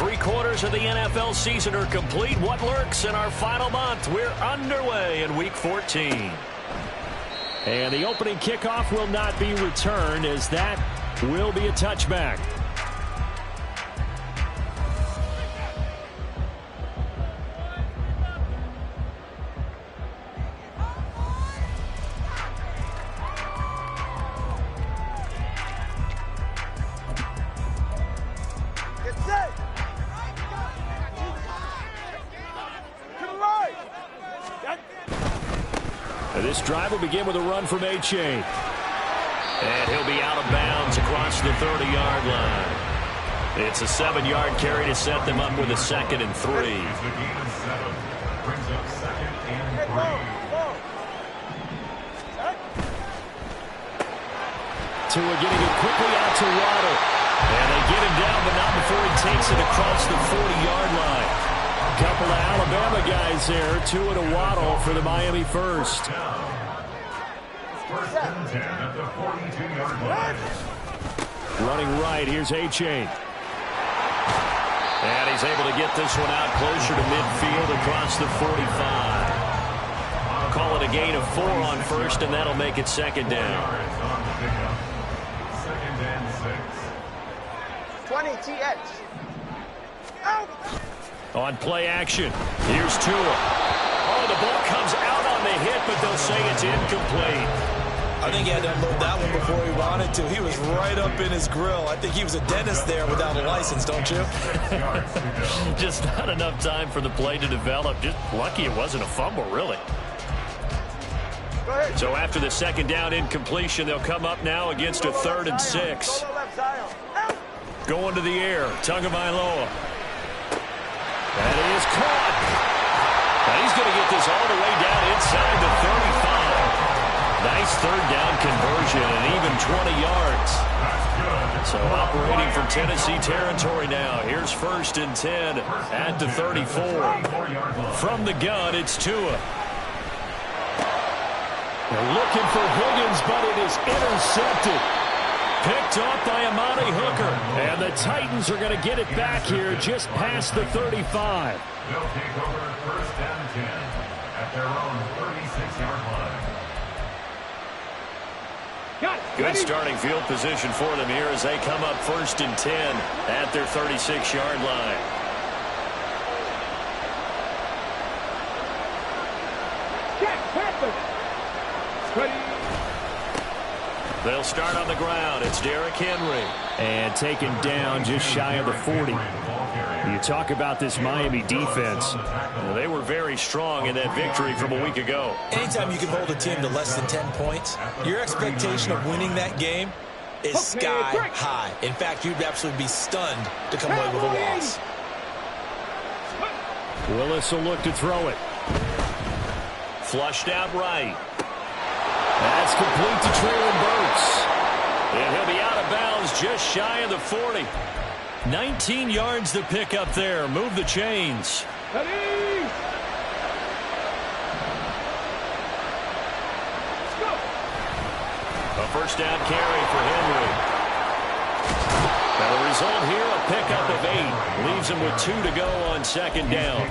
3/4 of the NFL season are complete. What lurks in our final month? We're underway in Week 14. And the opening kickoff will not be returned, as that will be a touchback. This drive will begin with a run from A-Chain. And he'll be out of bounds across the 30-yard line. It's a 7-yard carry to set them up with a 2nd and 3. Tua getting it quickly out to Waddle. And they get him down, but not before he takes it across the 40-yard line. Couple of Alabama guys there. Tua to Waddle for the Miami first. First and 10 at the 42-yard line. Running right, here's A-Chain. And he's able to get this one out closer to midfield across the 45. Call it a gain of 4 on first, and that'll make it 2nd down. 2nd and 6. 20 TH. Out. On play action, here's Tua. Oh, the ball comes out on the hit, but they'll say it's incomplete. I think he had to unload that one before he wanted to. He was right up in his grill. I think he was a dentist there without a license, don't you? Just not enough time for the play to develop. Just lucky it wasn't a fumble, really. So after the 2nd down incompletion, they'll come up now against a 3rd and 6. Going to the air, Tagovailoa. And he is caught. And he's going to get this all the way down inside the 35. Nice 3rd down conversion and even 20 yards. So operating from Tennessee territory now. Here's 1st and 10 at the 34. From the gun, it's Tua. They're looking for Higgins, but it is intercepted. Picked off by Amani Hooker. And the Titans are going to get it back here just past the 35. They'll take over 1st and 10 at their own 36-yard line. Good starting field position for them here as they come up 1st and 10 at their 36-yard line. They'll start on the ground. It's Derrick Henry. And taken down just shy of the 40. You talk about this Miami defense. Well, they were very strong in that victory from a week ago. Anytime you can hold a team to less than 10 points, your expectation of winning that game is sky high. In fact, you'd absolutely be stunned to come away with a loss. Willis will look to throw it. Flushed out right. That's complete to Traylon Burks. And he'll be out of bounds just shy of the 40. 19 yards to pick up there. Move the chains. Ready. Let's go. A 1st down carry for Henry. Now the result here, a pickup of 8. Leaves him with 2 to go on 2nd down.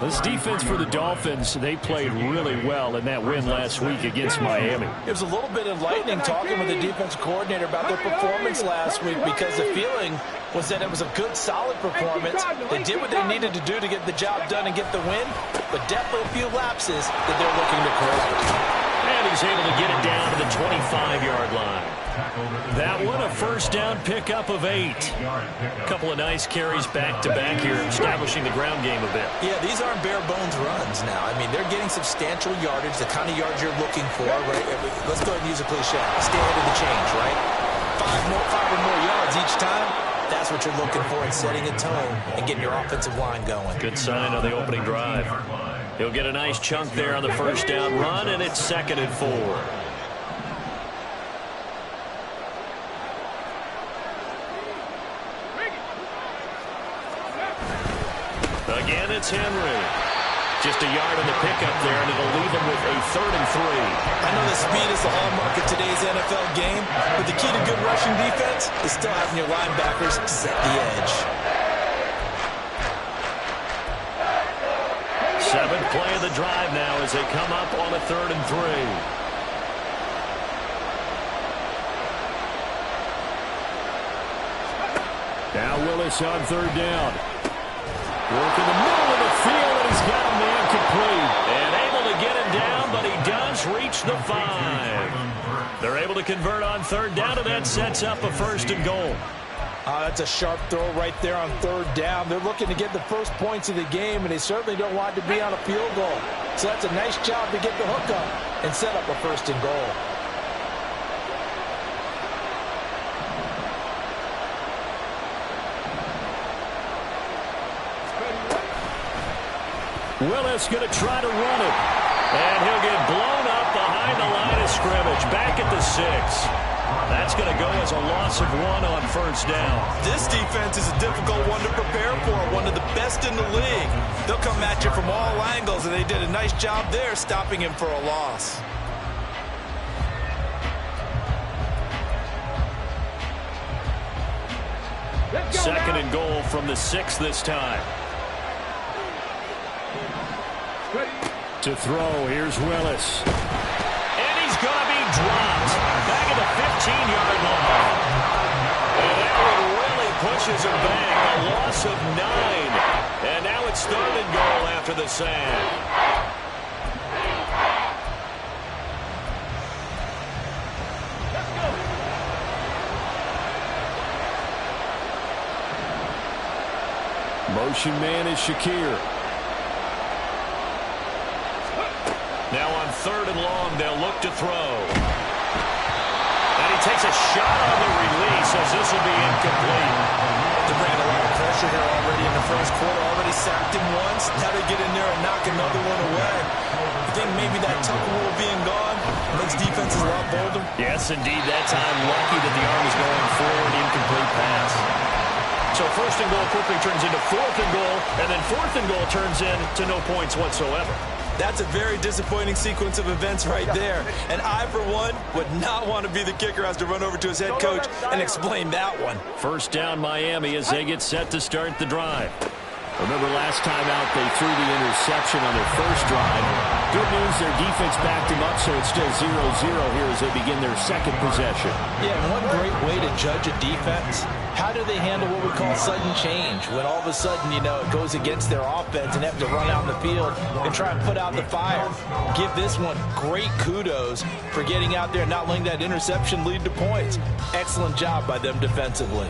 This defense for the Dolphins, they played really well in that win last week against Miami. It was a little bit enlightening talking with the defensive coordinator about their performance last week, because the feeling was that it was a good, solid performance. They did what they needed to do to get the job done and get the win, but definitely a few lapses that they're looking to correct. And he's able to get it down to the 25-yard line. That one, a 1st down pickup of 8. A couple of nice carries back-to-back here, establishing the ground game a bit. Yeah, these aren't bare-bones runs now. I mean, they're getting substantial yardage, the kind of yards you're looking for, right? Let's go ahead and use a cliche. Stay ahead of the change, right? 5 or more yards each time. That's what you're looking for in setting a tone and getting your offensive line going. Good sign on the opening drive. He'll get a nice chunk there on the 1st down run, and it's 2nd and 4. Again, it's Henry. Just a yard on the pickup there, and it'll leave him with a 3rd and 3. I know that speed is the hallmark of today's NFL game, but the key to good rushing defense is still having your linebackers set the edge. Seventh play of the drive now as they come up on a 3rd and 3. Now Willis on 3rd down. Work in the middle of the field, and he's got a man complete. And able to get him down, but he does reach the 5. They're able to convert on 3rd down, and that sets up a 1st and goal. That's a sharp throw right there on 3rd down. They're looking to get the first points of the game, and they certainly don't want to be on a field goal. So that's a nice job to get the hook up and set up a 1st and goal. Willis going to try to run it. And he'll get blown up behind the line of scrimmage, back at the 6. That's going to go as a loss of 1 on 1st down. This defense is a difficult one to prepare for, one of the best in the league. They'll come at you from all angles, and they did a nice job there stopping him for a loss. Second and goal from the 6 this time. To throw, here's Willis. And he's going to be dropped back at the 15-yard line. And that one really pushes him back. A loss of 9. And now it's 3rd and goal after the sack. Motion man is Shakir. Now on 3rd and long, they'll look to throw. And he takes a shot on the release as this will be incomplete. They're bringing a lot of pressure here already in the 1st quarter. Already sacked him once. Now they get in there and knock another one away. I think maybe that tuck rule being gone makes defenses a lot bolder. Yes, indeed. That time, lucky that the arm is going forward. Incomplete pass. So 1st and goal quickly turns into 4th and goal. And then 4th and goal turns into no points whatsoever. That's a very disappointing sequence of events right there. And I, for one, would not want to be the kicker who has to run over to his head coach and explain that one. 1st down Miami as they get set to start the drive. Remember last time out they threw the interception on their 1st drive. Good news, their defense backed them up, so it's still 0-0 here as they begin their 2nd possession. Yeah, and one great way to judge a defense, how do they handle what we call sudden change? When all of a sudden, you know, it goes against their offense and have to run out in the field and try and put out the fire. Give this one great kudos for getting out there and not letting that interception lead to points. Excellent job by them defensively.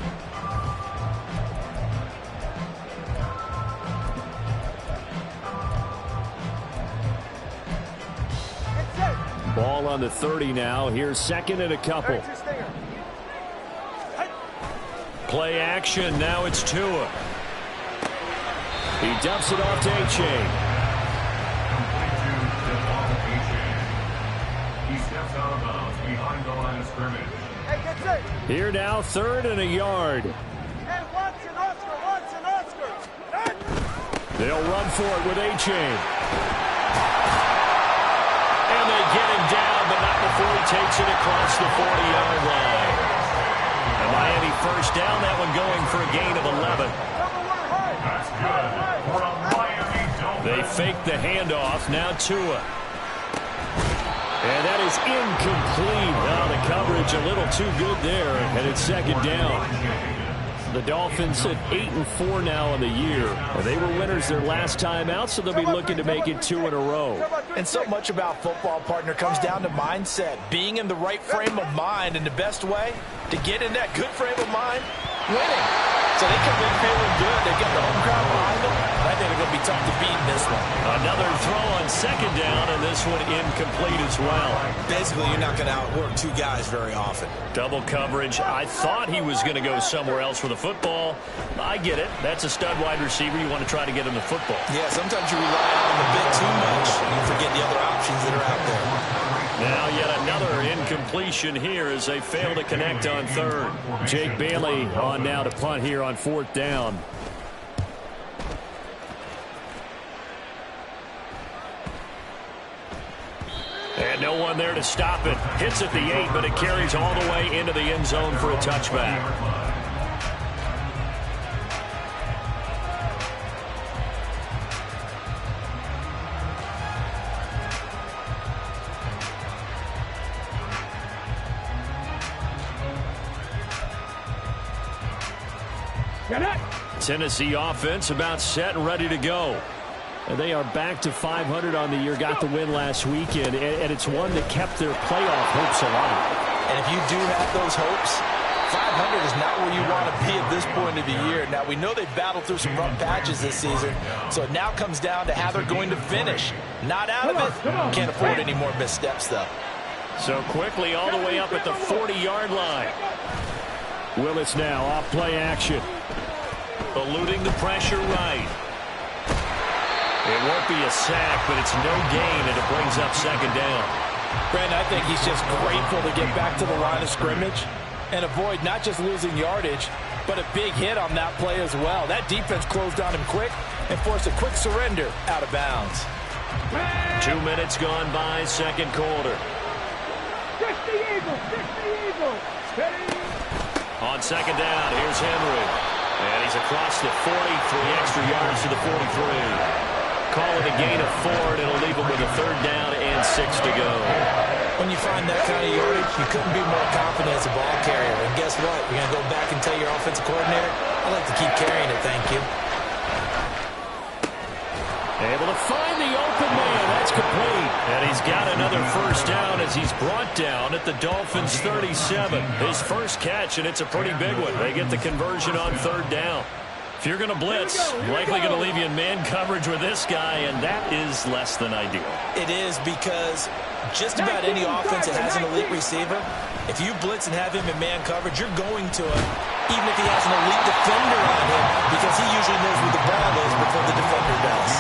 Ball on the 30 now. Here's 2nd and a couple. Play action. Now it's Tua. He dumps it off to A-Chain. He steps out of bounds behind the line of scrimmage. Here now, 3rd and a yard. And Watson, Oscar. They'll run for it with A-Chain. And they get him down, but not before he takes it across the 40-yard line. And Miami 1st down, that one going for a gain of 11. That's good for a Miami Dolphins. They fake the handoff. Now Tua. And that is incomplete. Now the coverage a little too good there, and it's 2nd down. The Dolphins at 8-4 now in the year. They were winners their last time out, so they'll be looking to make it 2 in a row. And so much about football, partner, comes down to mindset. Being in the right frame of mind, and the best way to get in that good frame of mind, winning. So they come in feeling good. They got the home crowd behind them. I think they're going to be tough to beat in this one. Another throw on 2nd down, and this one incomplete as well. Basically, you're not going to outwork 2 guys very often. Double coverage. I thought he was going to go somewhere else with the football. I get it. That's a stud wide receiver. You want to try to get him the football. Yeah, sometimes you rely on the bit too much, and you forget the other options that are out there. Now yet another incompletion here as they fail to connect on 3rd. Jake Bailey on now to punt here on 4th down. And no one there to stop it. Hits at the 8, but it carries all the way into the end zone for a touchback. Tennessee offense about set and ready to go. And they are back to 500 on the year, got the win last weekend, and it's one that kept their playoff hopes alive. And if you do have those hopes, 500 is not where you want to be at this point of the year. Now, we know they've battled through some rough patches this season, so it now comes down to how they're going to finish. Not out of it. Can't afford any more missteps, though. So quickly all the way up at the 40-yard line. Willis now off play action. Eluding the pressure right. It won't be a sack, but it's no gain, and it brings up second down. Brandon, I think he's just grateful to get back to the line of scrimmage and avoid not just losing yardage, but a big hit on that play as well. That defense closed on him quick and forced a quick surrender out of bounds. 2 minutes gone by, second quarter. On second down, here's Henry. And he's across the 40, 3 extra yards to the 43. Call it a gain of 4, and it'll leave him with a third down and 6 to go. When you find that kind of yardage, you couldn't be more confident as a ball carrier. And guess what? You're going to go back and tell your offensive coordinator, I'd like to keep carrying it, thank you. Able to find the open man. That's complete. And he's got another first down as he's brought down at the Dolphins' 37. His first catch, and it's a pretty big one. They get the conversion on third down. If you're going to blitz, likely going to leave you in man coverage with this guy, and that is less than ideal. It is, because just about any offense that has an elite receiver, if you blitz and have him in man coverage, you're going to him, even if he has an elite defender on him, because he usually knows where the ball is before the defender does.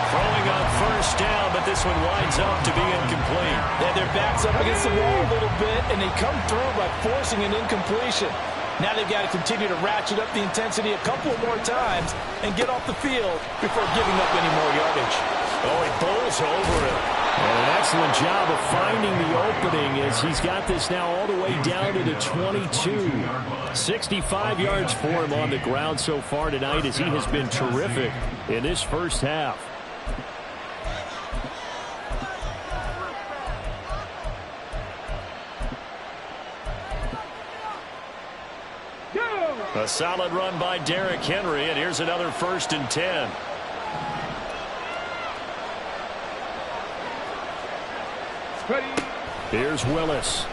Throwing on first down, but this one winds up to be incomplete. Yeah, their back's up against the wall a little bit, and they come through by forcing an incompletion. Now they've got to continue to ratchet up the intensity a couple more times and get off the field before giving up any more yardage. Oh, he bowls over it. And an excellent job of finding the opening as he's got this now all the way down to the 22. 65 yards for him on the ground so far tonight as he has been terrific in this first half. A solid run by Derrick Henry, and here's another 1st and 10. Here's Willis.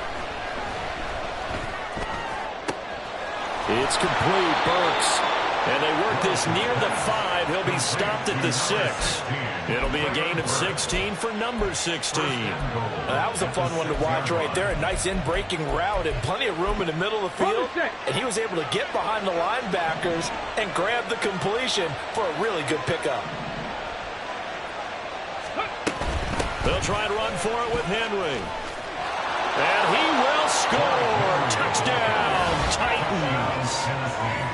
It's complete. Burks. And they work this near the 5. He'll be stopped at the 6. It'll be a gain of 16 for number 16. That was a fun one to watch right there. A nice in-breaking route and plenty of room in the middle of the field. And he was able to get behind the linebackers and grab the completion for a really good pickup. They'll try and run for it with Henry. And he will score. Touchdown, Titans.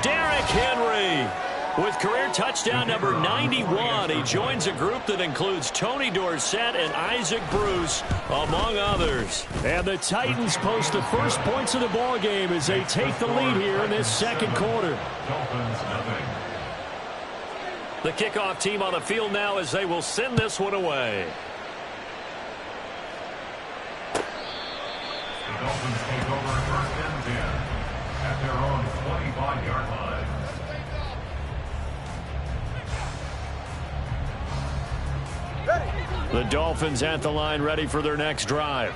Derrick Henry with career touchdown number 91. He joins a group that includes Tony Dorsett and Isaac Bruce, among others. And the Titans post the first points of the ball game as they take the lead here in this second quarter. The kickoff team on the field now as they will send this one away. The Dolphins take over 1st and 10 at their own 25-yard line. The Dolphins at the line ready for their next drive.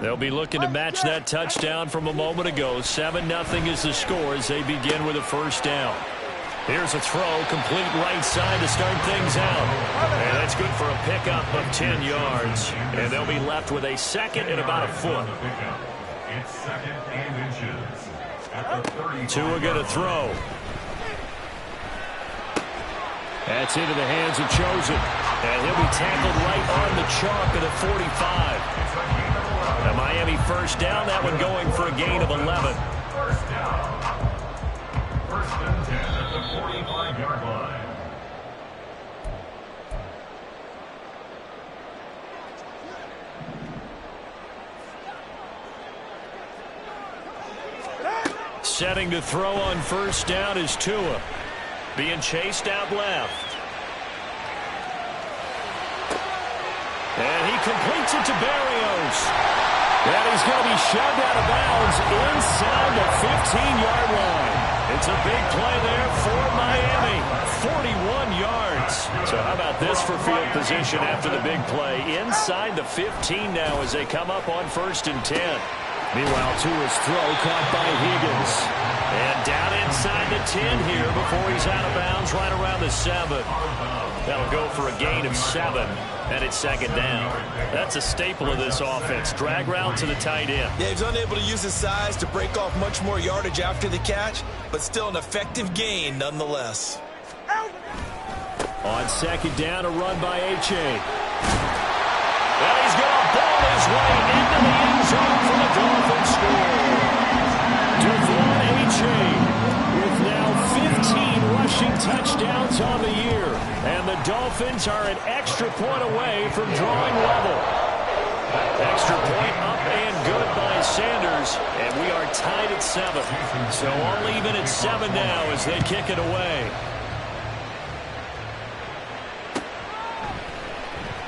They'll be looking to match that touchdown from a moment ago. 7-0 is the score as they begin with a first down. Here's a throw, complete right side to start things out. And that's good for a pickup of 10 yards. And they'll be left with a second and about a foot. It's 2nd and inches at the 35. Tua going to throw. That's into the hands of Chosen. And he'll be tackled right on the chalk of the 45. A Miami first down, that one going for a gain of 11. First down. 1st and 10 at the 45-yard line. Setting to throw on first down is Tua. Being chased out left. And he completes it to Berrios. And he's going to be shoved out of bounds inside the 15-yard line. It's a big play there, 41 yards. So how about this for field position after the big play? Inside the 15 now as they come up on 1st and 10. Meanwhile, Tua's throw caught by Higgins. And down inside the 10 here before he's out of bounds right around the 7. That'll go for a gain of 7, and it's 2nd down. That's a staple of this offense. Drag route to the tight end. Yeah, he's unable to use his size to break off much more yardage after the catch, but still an effective gain nonetheless. On 2nd down, a run by H.A. And he's going to ball his way into the end zone for the Dolphins score. Devon H.A. with now 15 rushing touchdowns on the year. And the Dolphins are an extra point away from drawing level. Extra point up and good by Sanders. And we are tied at 7. So all even at 7 now as they kick it away.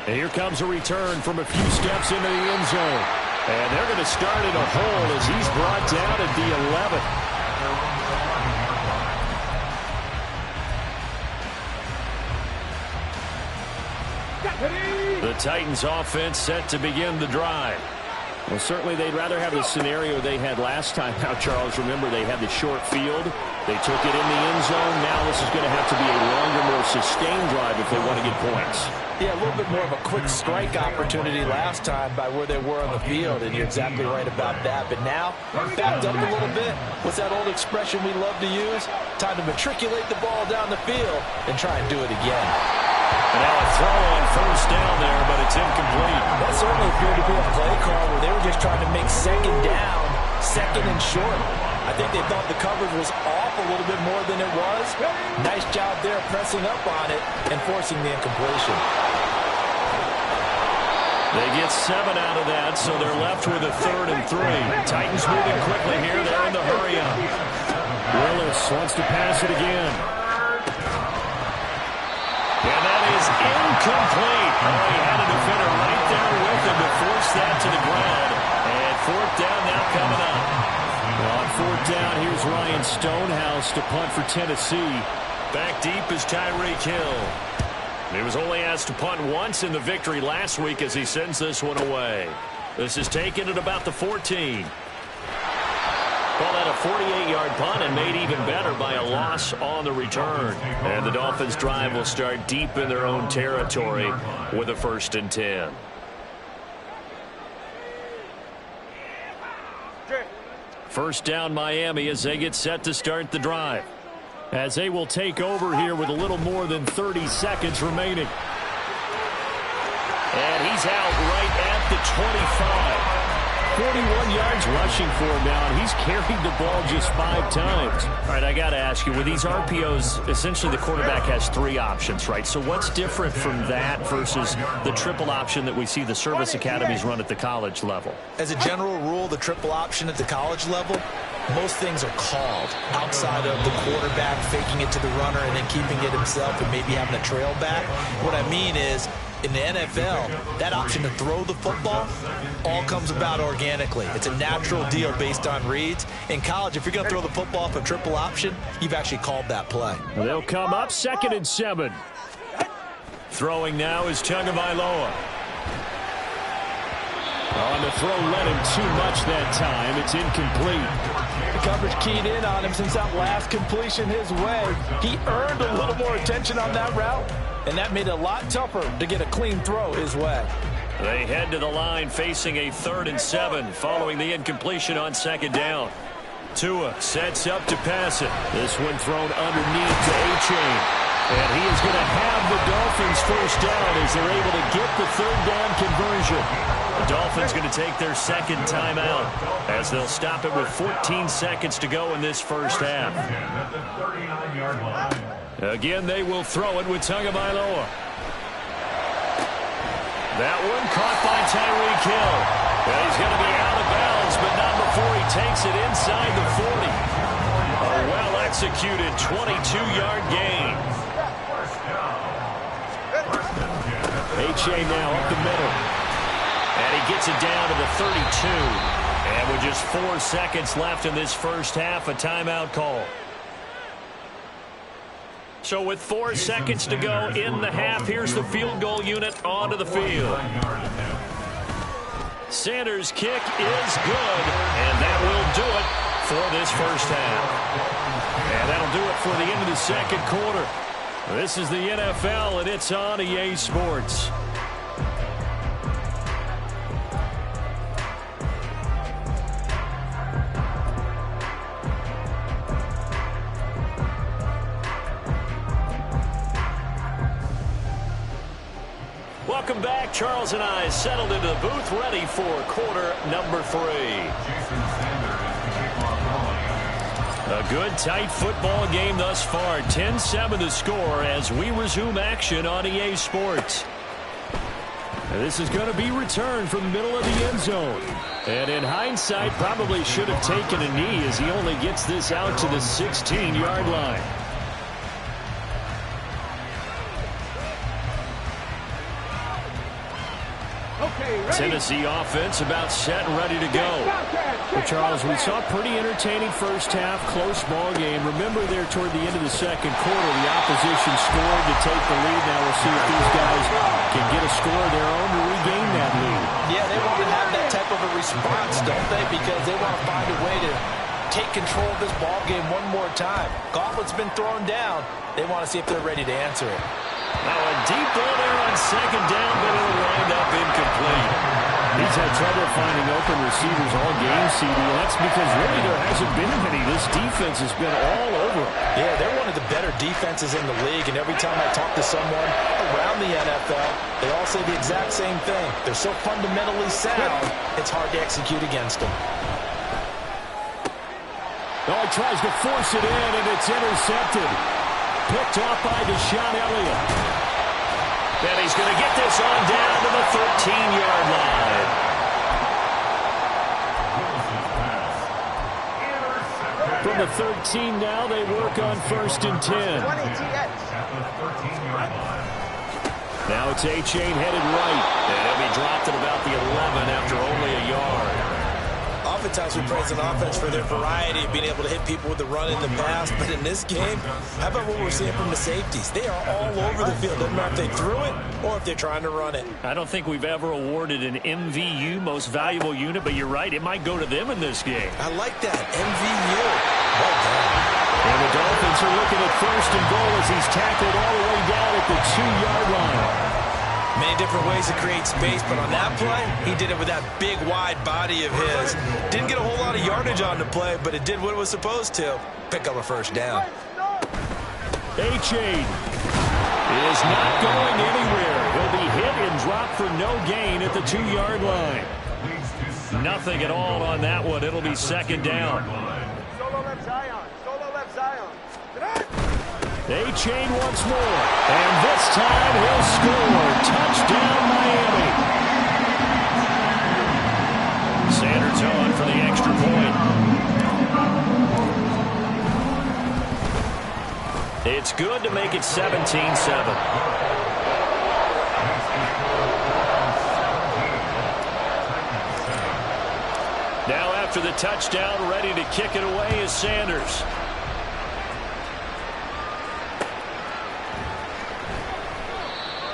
And here comes a return from a few steps into the end zone. And they're going to start in a hole as he's brought down at the 11. The Titans offense set to begin the drive. Well, certainly they'd rather have the scenario they had last time out, Charles. Remember, they had the short field. They took it in the end zone. Now this is going to have to be a longer, more sustained drive if they want to get points. Yeah, a little bit more of a quick strike opportunity last time by where they were on the field, and you're exactly right about that. But now, backed up a little bit. What's that old expression we love to use? Time to matriculate the ball down the field and try and do it again. And now a throw on 1st down there, but it's incomplete. That certainly appeared to be a play call where they were just trying to make 2nd down, 2nd and short. I think they thought the coverage was off a little bit more than it was. Nice job there pressing up on it and forcing the incompletion. They get 7 out of that, so they're left with a 3rd and 3. Titans moving quickly here. They're in the hurry up. Willis wants to pass it again. And that is incomplete. Oh, he had a defender right there with him to force that to the ground. And 4th down now coming up. Well, on 4th down, here's Ryan Stonehouse to punt for Tennessee. Back deep is Tyreek Hill. He was only asked to punt once in the victory last week as he sends this one away. This is taken at about the 14. Call that a 48-yard punt and made even better by a loss on the return. And the Dolphins' drive will start deep in their own territory with a 1st and 10. First down Miami as they get set to start the drive. As they will take over here with a little more than 30 seconds remaining. And he's out right at the 25. 41 yards rushing for him now, and he's carried the ball just 5 times. All right, I got to ask you, with these RPOs, essentially the quarterback has 3 options, right? So what's different from that versus the triple option that we see the service academies run at the college level? As a general rule, the triple option at the college level, most things are called outside of the quarterback faking it to the runner and then keeping it himself and maybe having a trail back. What I mean is, in the NFL, that option to throw the football all comes about organically. It's a natural deal based on reads. In college, if you're going to throw the football for a triple option, you've actually called that play. They'll come up 2nd and 7. Throwing now is Tagovailoa. On the throw, led him too much that time. It's incomplete. The coverage keyed in on him since that last completion his way. He earned a little more attention on that route, and that made it a lot tougher to get a clean throw his way. They head to the line facing a 3rd and 7 following the incompletion on 2nd down. Tua sets up to pass it. This one thrown underneath to A-Chain. And he is going to have the Dolphins 1st down as they're able to get the 3rd down conversion. The Dolphins going to take their 2nd timeout as they'll stop it with 14 seconds to go in this first half. Again, they will throw it with Tagovailoa. That one caught by Tyreek Hill. Well, he's going to be out of bounds, but not before he takes it inside the 40. A well-executed 22-yard gain. H.A. now up the middle. And he gets it down to the 32. And with just 4 seconds left in this first half, a timeout call. So with 4 seconds to go in the half, here's the field goal unit onto the field. Sanders' kick is good, and that will do it for this first half. And that'll do it for the end of the second quarter. This is the NFL, and it's on EA Sports. Welcome back. Charles and I settled into the booth, ready for quarter number 3. A good, tight football game thus far. 10-7 the score as we resume action on EA Sports. And this is going to be returned from the middle of the end zone. And in hindsight, probably should have taken a knee as he only gets this out to the 16-yard line. Tennessee offense about set and ready to go. Well, Charles, we saw a pretty entertaining first half, close ball game. Remember there toward the end of the second quarter, the opposition scored to take the lead. Now we'll see if these guys can get a score of their own to regain that lead. Yeah, they want to have that type of a response, don't they? Because they want to find a way to take control of this ball game one more time. Gauntlet's been thrown down. They want to see if they're ready to answer it. Now a deep ball there on second down, but it'll wind up incomplete. He's had trouble finding open receivers all game, CD. That's because really there hasn't been many. This defense has been all over. Yeah, they're one of the better defenses in the league, and every time I talk to someone around the NFL, they all say the exact same thing. They're so fundamentally sound, it's hard to execute against them. Oh, he tries to force it in, and it's intercepted. Picked off by Deshaun Elliott. And he's going to get this on down to the 13-yard line. From the 13 now, they work on 1st and 10. Now it's A-Chain headed right. And he'll be dropped at about the 11 after only a yard. Oftentimes we praise an offense for their variety of being able to hit people with the run in the pass, but in this game, how about what we're seeing from the safeties? They are all over the field. Doesn't matter if they threw it or if they're trying to run it. I don't think we've ever awarded an MVU, most valuable unit, but you're right, it might go to them in this game. I like that, MVU. Well done. And the Dolphins are looking at 1st and goal as he's tackled all the way down at the 2-yard line. Many different ways to create space, but on that play, he did it with that big, wide body of his. Didn't get a whole lot of yardage on the play, but it did what it was supposed to. Pick up a first down. A-Chain is not going anywhere. He'll be hit and dropped for no gain at the 2-yard line. Nothing at all on that one. It'll be 2nd down. Solo left Zion. Solo left Zion. A-Chain once more. And this time he'll score. Touchdown, Miami. Sanders on for the extra point. It's good to make it 17-7. Now after the touchdown, ready to kick it away is Sanders.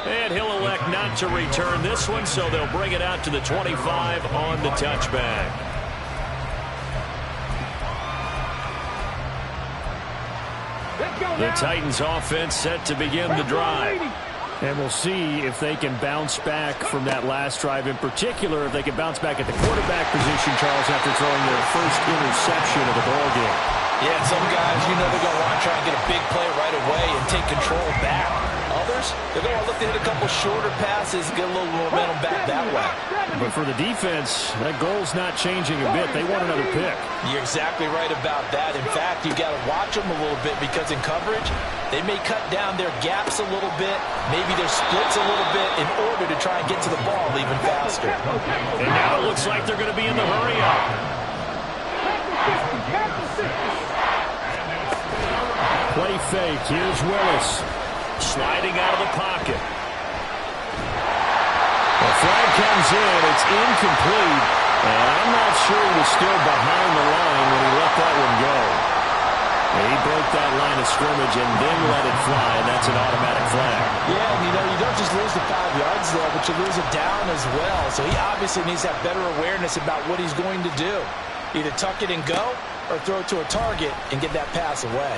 And he'll elect not to return this one, so they'll bring it out to the 25 on the touchback. The Titans offense set to begin the drive. And we'll see if they can bounce back from that last drive, in particular if they can bounce back at the quarterback position, Charles, after throwing their first interception of the ball game. Yeah, some guys, you know they're going to want to try and get a big play right away and take control back. Others, they're going to look to hit a couple shorter passes, get a little momentum back that way. But for the defense, that goal's not changing a bit. They want another pick. You're exactly right about that. In fact, you've got to watch them a little bit because in coverage, they may cut down their gaps a little bit, maybe their splits a little bit in order to try and get to the ball even faster. And now it looks like they're going to be in the hurry-up. Play fake. Here's Willis. Sliding out of the pocket. The flag comes in. It's incomplete. And I'm not sure he was still behind the line when he let that one go. He broke that line of scrimmage and then let it fly, and that's an automatic flag. Yeah, and you don't just lose the 5 yards there, but you lose it down as well. So he obviously needs to have better awareness about what he's going to do. Either tuck it and go or throw it to a target and get that pass away.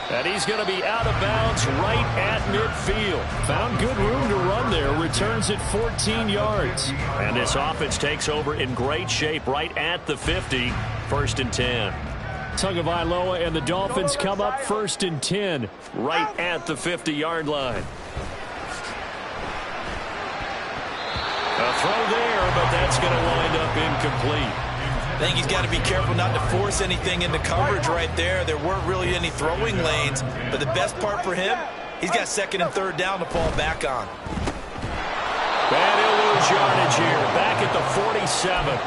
And he's going to be out of bounds right at midfield. Found good room to run there. Returns it 14 yards. And this offense takes over in great shape right at the 50. 1st and 10. Tagovailoa and the Dolphins come up 1st and 10. Right at the 50-yard line. A throw there, but that's going to wind up incomplete. I think he's got to be careful not to force anything into coverage right there. There weren't really any throwing lanes, but the best part for him, he's got 2nd and 3rd down to fall back on. And he'll lose yardage here, back at the 47.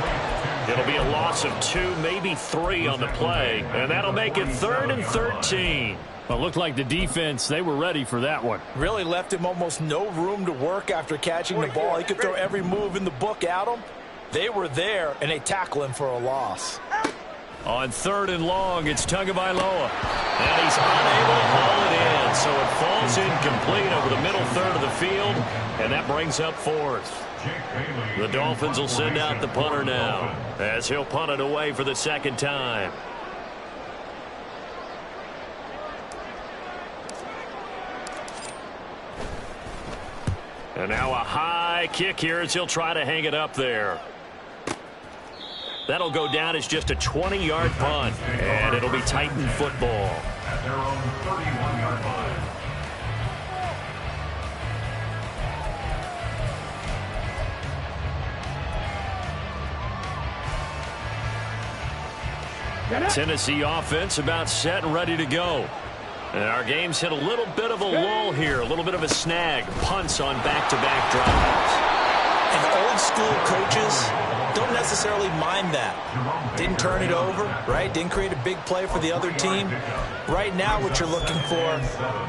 It'll be a loss of 2, maybe 3 on the play, and that'll make it 3rd and 13. Well, it looked like the defense, they were ready for that one. Really left him almost no room to work after catching the ball. He could throw every move in the book at him. They were there, and they tackle him for a loss. On 3rd and long, it's Tagovailoa. And he's unable to haul it in, so it falls incomplete over the middle third of the field, and that brings up 4th. The Dolphins will send out the punter now, as he'll punt it away for the 2nd time. And now a high kick here as he'll try to hang it up there. That'll go down as just a 20-yard punt, and it'll be Titan football. At their own 31-yard line. Tennessee offense about set and ready to go. And our game's hit a little bit of a lull here, a little bit of a snag. Punts on back-to-back drives. And old school coaches don't necessarily mind that. Didn't turn it over, right? Didn't create a big play for the other team. Right now what you're looking for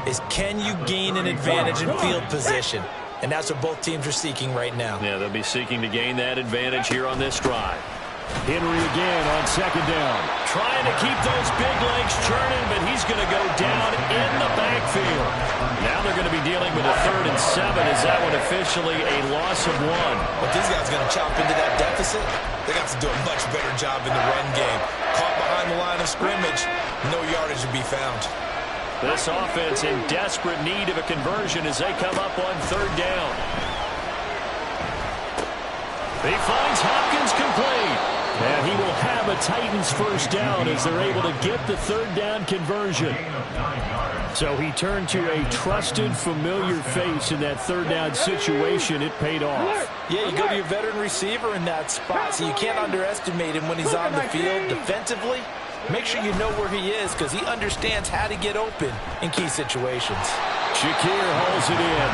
is, can you gain an advantage in field position? And that's what both teams are seeking right now. Yeah, they'll be seeking to gain that advantage here on this drive. Henry again on 2nd down. Trying to keep those big legs churning, but he's going to go down in the backfield. Now they're going to be dealing with a 3rd and 7. Is that one officially a loss of 1? But these guys are going to chop into that deficit. They got to do a much better job in the run game. Caught behind the line of scrimmage, no yardage to be found. This offense in desperate need of a conversion as they come up on 3rd down. He finds Hopkins complete. And he will have a Titans 1st down as they're able to get the 3rd down conversion. So he turned to a trusted, familiar face in that 3rd down situation. It paid off. Yeah, you go to your veteran receiver in that spot, so you can't underestimate him when he's on the field defensively. Make sure you know where he is, because he understands how to get open in key situations. Shakir hauls it in.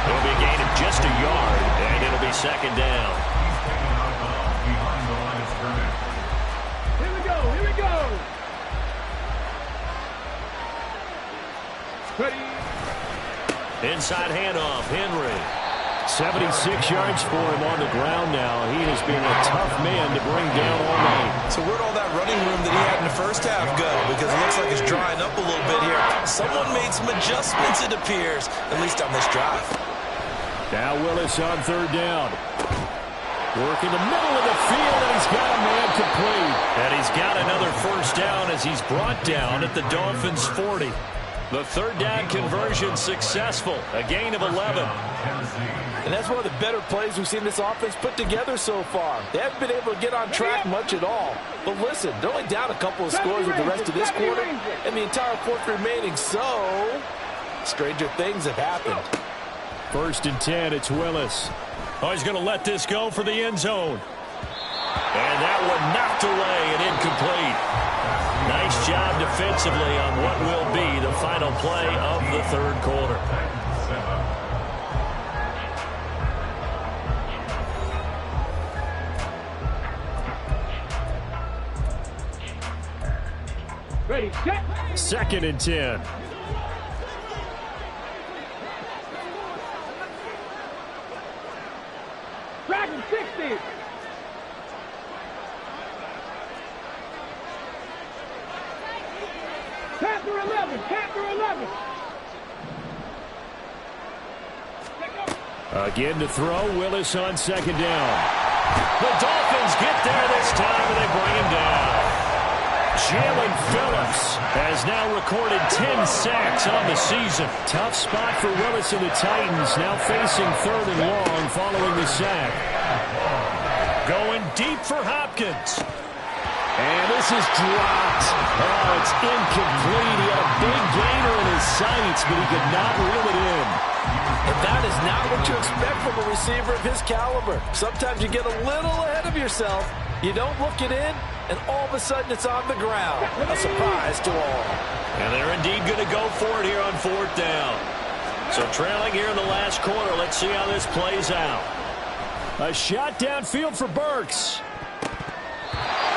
It'll be a gain of just a yard, and it'll be 2nd down. Inside handoff, Henry. 76 yards for him on the ground now. He has been a tough man to bring down all night. So where'd all that running room that he had in the 1st half go? Because it looks like it's drying up a little bit here. Someone made some adjustments, it appears, at least on this drive. Now Willis on 3rd down. Work in the middle of the field, and he's got a man complete. And he's got another 1st down as he's brought down at the Dolphins' 40. The 3rd down conversion successful. A gain of 11. And that's one of the better plays we've seen this offense put together so far. They haven't been able to get on track much at all. But listen, they're only down a couple of scores with the rest of this quarter and the entire 4th remaining. So, stranger things have happened. 1st and 10, it's Willis. Oh, he's going to let this go for the end zone. And that one knocked away and incomplete. Nice job defensively on what will be the final play of the 3rd quarter. Ready, set. 2nd and 10. Dragon 60. Panther 11, Panther 11. Again to throw, Willis on second down. The Dolphins get there this time, and they bring him down. Jalen Phillips has now recorded 10 sacks on the season. Tough spot for Willis and the Titans, now facing 3rd and long following the sack. Going deep for Hopkins. And this is dropped. Oh, it's incomplete. He had a big gainer in his sights, but he could not reel it in. And that is not what you expect from a receiver of his caliber. Sometimes you get a little ahead of yourself. You don't look it in, and all of a sudden it's on the ground. A surprise to all. And they're indeed going to go for it here on 4th down. So trailing here in the last quarter. Let's see how this plays out. A shot downfield for Burks.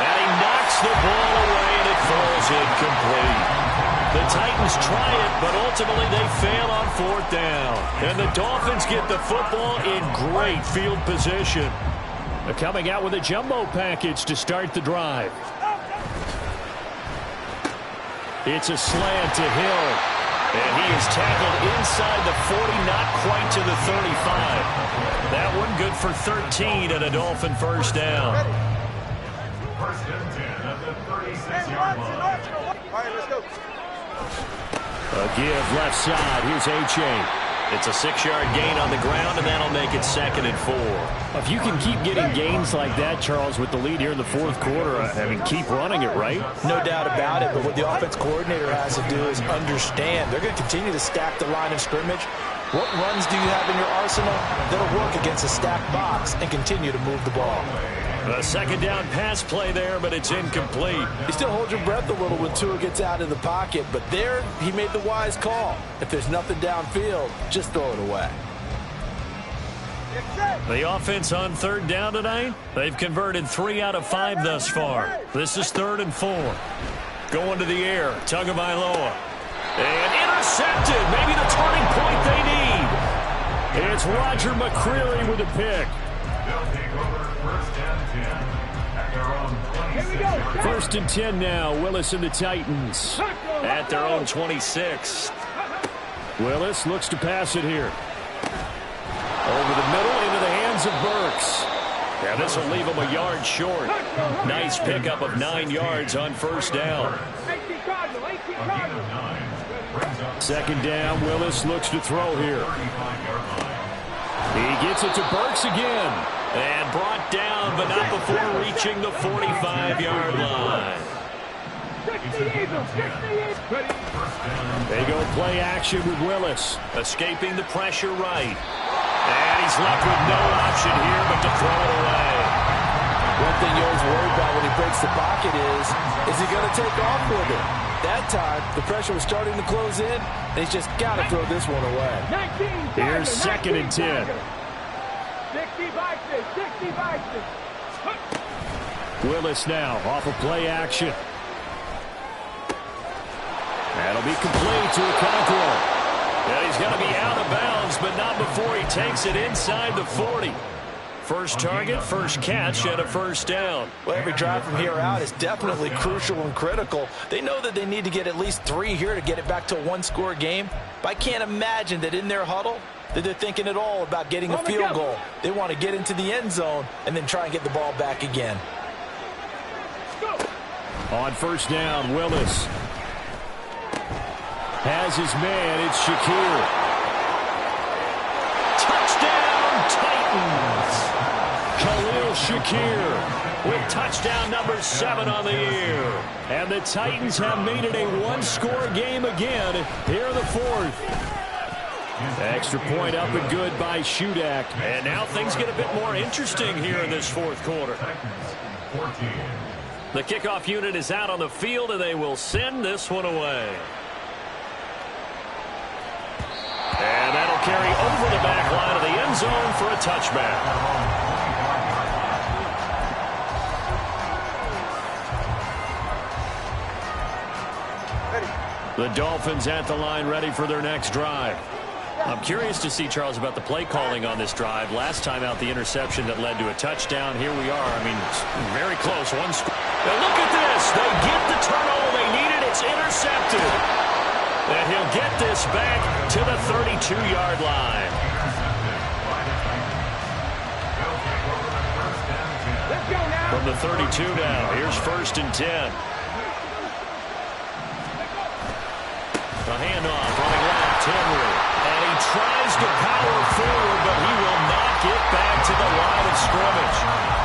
And he knocks the ball away, and it falls incomplete. The Titans try it, but ultimately they fail on 4th down. And the Dolphins get the football in great field position. They're coming out with a jumbo package to start the drive. It's a slant to Hill. And he is tackled inside the 40, not quite to the 35. That one good for 13 and a Dolphin first down. First and 10 at the 36-yard line. All right, let's go. A give left side. Here's H.A. It's a 6-yard gain on the ground, and that'll make it 2nd and 4. If you can keep getting gains like that, Charles, with the lead here in the 4th quarter, I mean, keep running it, right? No doubt about it, but what the offense coordinator has to do is understand. They're going to continue to stack the line of scrimmage. What runs do you have in your arsenal that'll work against a stacked box and continue to move the ball? A 2nd down pass play there, but it's incomplete. You still hold your breath a little when Tua gets out of the pocket, but there he made the wise call. If there's nothing downfield, just throw it away. The offense on 3rd down tonight, they've converted 3 out of 5 thus far. This is 3rd and 4. Going to the air, Tagovailoa. And intercepted, maybe the turning point they need. It's Roger McCreary with a pick. They'll take over 1st and 10 at their own 26. 1st and 10 now. Willis and the Titans. At their own 26. Willis looks to pass it here. Over the middle into the hands of Burks. Yeah, this will leave him a yard short. Nice pickup of 9 yards on 1st down. 2nd down. Willis looks to throw here. He gets it to Burks again. And brought down, but not before reaching the 45-yard line. They go play action with Willis. Escaping the pressure right. And he's left with no option here but to throw it away. One thing you always worry about when he breaks the pocket is he going to take off with it? That time, the pressure was starting to close in, and he's just got to throw this one away. Here's 2nd and 10. 65. Willis now off of play action. That'll be complete to Okonkwo. And he's going to be out of bounds, but not before he takes it inside the 40. First target, first catch, and a 1st down. Well, every drive from here out is definitely crucial and critical. They know that they need to get at least 3 here to get it back to a 1-score game. But I can't imagine that in their huddle that they're thinking at all about getting a field goal. They want to get into the end zone and then try and get the ball back again. On 1st down, Willis has his man. It's Shakir. Touchdown, Titans! Khalil Shakir With touchdown number 7 on the year. And the Titans have made it a 1-score game again here in the 4th. Extra point up and good by Shudak. And now things get a bit more interesting here in this 4th quarter. The kickoff unit is out on the field, and they will send this one away. And that'll carry over the back line of the end zone for a touchback. The Dolphins at the line, ready for their next drive. I'm curious to see, Charles, about the play calling on this drive. Last time out, the interception that led to a touchdown. Here we are. I mean, very close. One score. Now look at this. They get the turnover they needed. It's is intercepted. And he'll get this back to the 32-yard line. Let's go now. From the 32 now, here's 1st and 10. The handoff, running left, Henry. And he tries to power forward, but he will not get back to the line of scrimmage.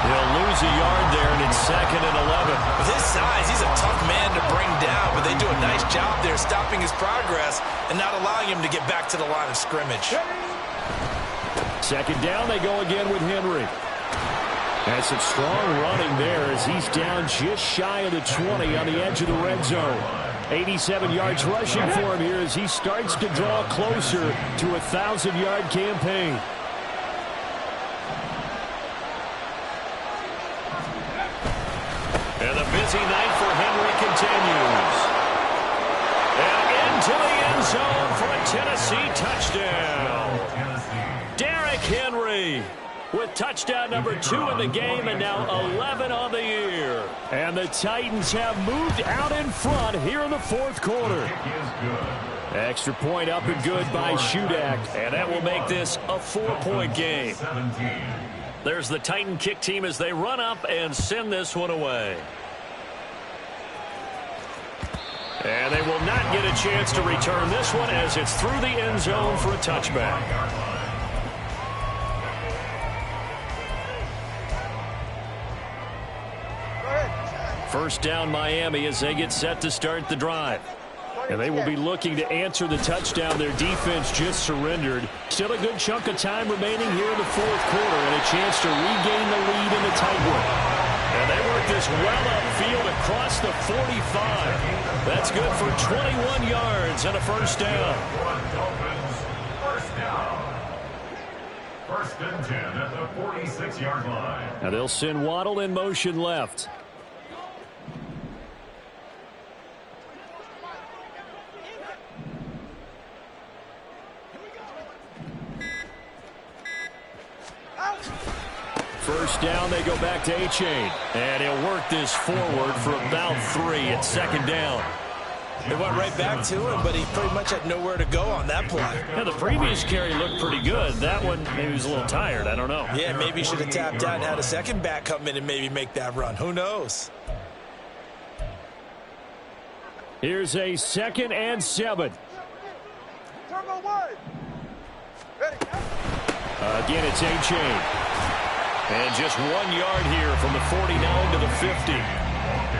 He'll lose a yard there, and it's 2nd and 11. With his size, he's a tough man to bring down, but they do a nice job there stopping his progress and not allowing him to get back to the line of scrimmage. 2nd down, they go again with Henry. Has some strong running there as he's down just shy of the 20 on the edge of the red zone. 87 yards rushing for him here as he starts to draw closer to a 1,000-yard campaign. And the busy night for Henry continues. And into the end zone for a Tennessee touchdown. Derrick Henry with touchdown number 2 in the game and now 11 on the year. And the Titans have moved out in front here in the 4th quarter. Extra point up and good by Shudak. And that will make this a 4-point game. There's the Titan kick team as they run up and send this one away. And they will not get a chance to return this one as it's through the end zone for a touchback. First down Miami as they get set to start the drive. And they will be looking to answer the touchdown their defense just surrendered. Still a good chunk of time remaining here in the 4th quarter and a chance to regain the lead in the tight one. And they work this well upfield across the 45. That's good for 21 yards and a first down. First and 10 at the 46-yard line. Now they'll send Waddle in motion left. First down, they go back to A-Chain. And he'll work this forward for about 3 at 2nd down. They went right back to him, but he pretty much had nowhere to go on that play. Yeah, the previous carry looked pretty good. That one, maybe he was a little tired. I don't know. Yeah, maybe he should have tapped out and had a second back come in and maybe make that run. Who knows? Here's a 2nd and 7. Turbo 1. Ready. Again, it's A-Chain. And just 1 yard here from the 49 to the 50.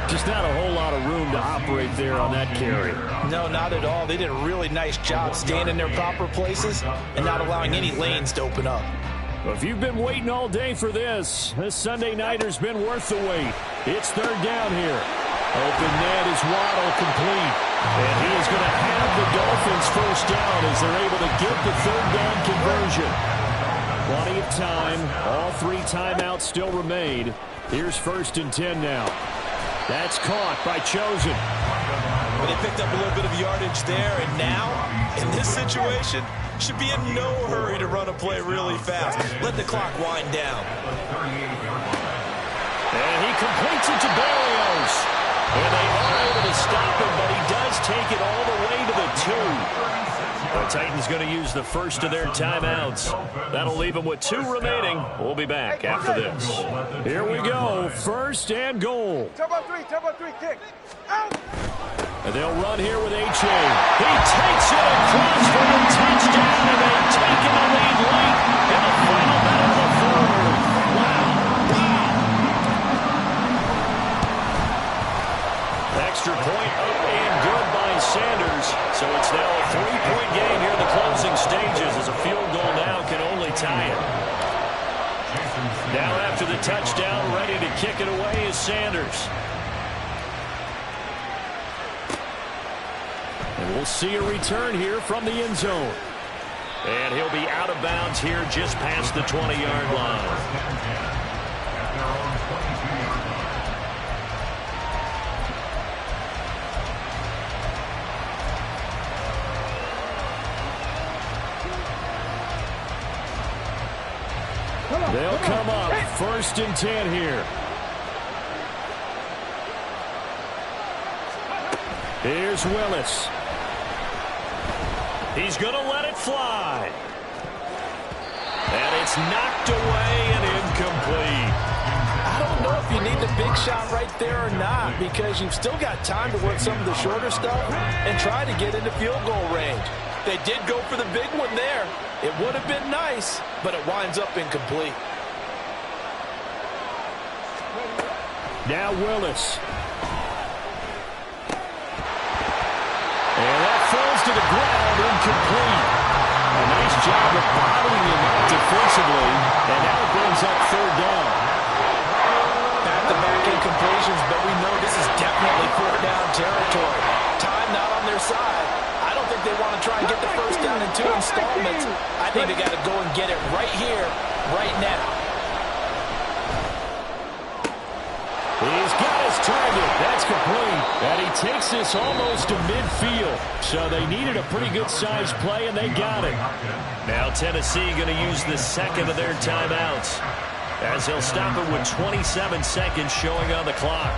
Just not a whole lot of room to operate there on that carry. No, not at all. They did a really nice job staying in their proper places and not allowing any lanes to open up. Well, if you've been waiting all day for this Sunday nighter's been worth the wait. It's 3rd down here. Open net is Waddle complete. And he is going to have the Dolphins first down as they're able to get the 3rd down conversion. Plenty of time. All 3 timeouts still remain. Here's 1st and 10 now. That's caught by Chosen. But they picked up a little bit of yardage there, and now, in this situation, should be in no hurry to run a play really fast. Let the clock wind down. And he completes it to Berrios. And they are able to stop him, but he does take it all the way to the 2. The Titans going to use the first of their timeouts. That'll leave them with 2 remaining. We'll be back after this. Here we go. 1st and goal. Turbo 3, kick. Out. And they'll run here with A-Chain. He takes it across for the touchdown, and they've taken the lead late in the final minute of the 4th. Extra point up and good by Sanders. So it's now a 3-point game here in the closing stages as a field goal now can only tie it. Now after the touchdown, ready to kick it away is Sanders. And we'll see a return here from the end zone. And he'll be out of bounds here just past the 20-yard line. They'll come up 1st and 10 here. Here's Willis. He's going to let it fly. And it's knocked away and incomplete. I don't know if you need the big shot right there or not, because you've still got time to work some of the shorter stuff and try to get into field goal range. They did go for the big one there. It would have been nice, but it winds up incomplete. Now Willis. And that falls to the ground, incomplete. A nice job of bottling him up defensively, and now it brings up third down. Back-to-back incompletions, but we know this is definitely fourth down territory. Time not on their side. I don't think they want to try and get the first down in 2 installments. I think they got to go and get it right here, right now. He's got his target. That's complete. And he takes this almost to midfield. So they needed a pretty good-sized play, and they got it. Now Tennessee going to use the second of their timeouts, as they'll stop it with 27 seconds showing on the clock.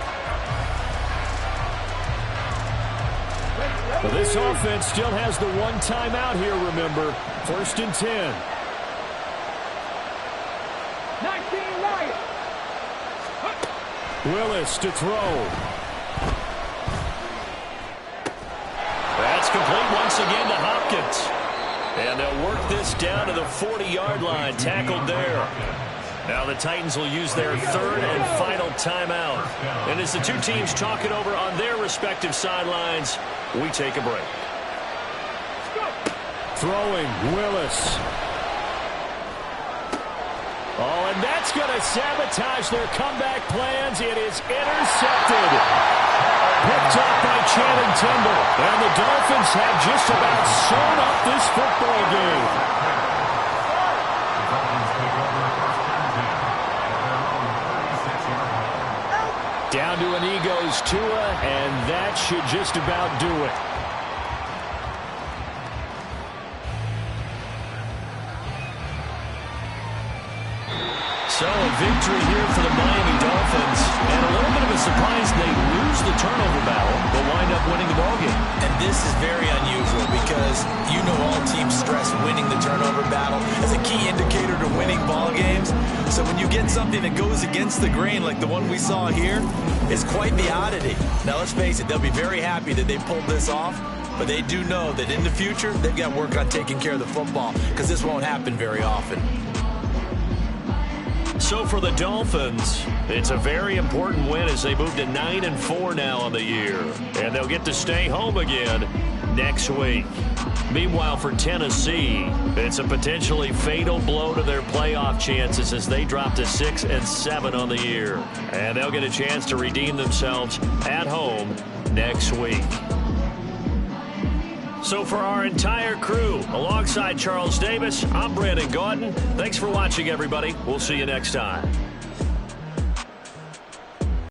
Well, this offense still has the one timeout here, remember. 1st and 10. 19 Lions. Willis to throw. That's complete once again to Hopkins. And they'll work this down to the 40-yard line, tackled there. Now the Titans will use their third and final timeout. And as the two teams talk it over on their respective sidelines, we take a break. Throwing, Willis. Oh, and that's going to sabotage their comeback plans. It is intercepted. Picked up by Channing Tindall. And the Dolphins have just about sewn up this football game. Down to an Eagles Tua, and that should just about do it. So a victory here for the Miami Dolphins, and a little bit of a surprise they lose the turnover battle, but wind up winning the ballgame. And this is very unusual because you know all teams stress winning the turnover battle as a key indicator to winning ball games. So when you get something that goes against the grain like the one we saw here, it's quite the oddity. Now let's face it, they'll be very happy that they pulled this off, but they do know that in the future they've got to work on taking care of the football because this won't happen very often. So for the Dolphins, it's a very important win as they move to 9-4 now on the year. And they'll get to stay home again next week. Meanwhile, for Tennessee, it's a potentially fatal blow to their playoff chances as they drop to 6-7 on the year. And they'll get a chance to redeem themselves at home next week. So for our entire crew, alongside Charles Davis, I'm Brandon Gaudin. Thanks for watching, everybody. We'll see you next time.